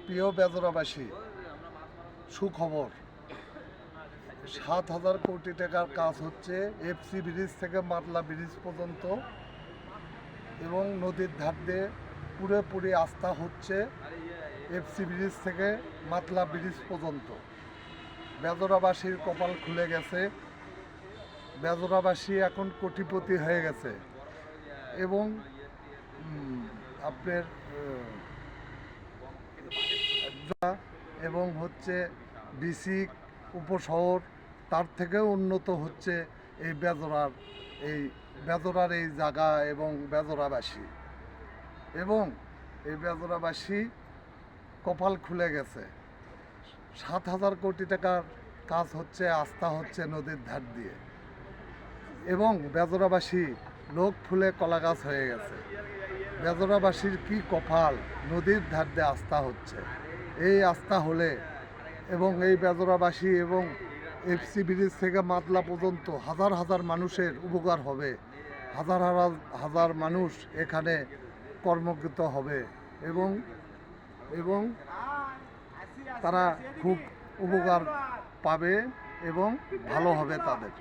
প্রিয় বেজরাবাসী, সুখবর, 7,000 কোটি টাকার কাজ হচ্ছে এফসি ব্রিজ থেকে মাতলা ব্রিজ পর্যন্ত, এবং নদীর ধার দিয়ে পুরোপুরি আস্থা হচ্ছে এফসি ব্রিজ থেকে মাতলা ব্রিজ পর্যন্ত। বেজরাবাসীর কপাল খুলে গেছে, বেজরাবাসী এখন কোটিপতি হয়ে গেছে। এবং আপনার এবং হচ্ছে বিসিক উপশহর তার থেকেও উন্নত হচ্ছে এই বেজরার এই জায়গা এবং বেজরাবাসী, এবং এই বেজরাবাসী কপাল খুলে গেছে। 7,000 কোটি টাকার কাজ হচ্ছে, আস্থা হচ্ছে নদীর ধার দিয়ে, এবং বেজরাবাসী লোক ফুলে কলা গাছ হয়ে গেছে। বেজরাবাসীর কি কপাল, নদীর ধার দিয়ে আস্থা হচ্ছে। এই আস্থা হলে এবং এই বেজরাবাসী এবং এফসি ব্রিজ থেকে মাতলা পর্যন্ত হাজার হাজার মানুষের উপকার হবে, হাজার হাজার মানুষ এখানে কর্মকৃত হবে, এবং তারা খুব উপকার পাবে এবং ভালো হবে তাদের।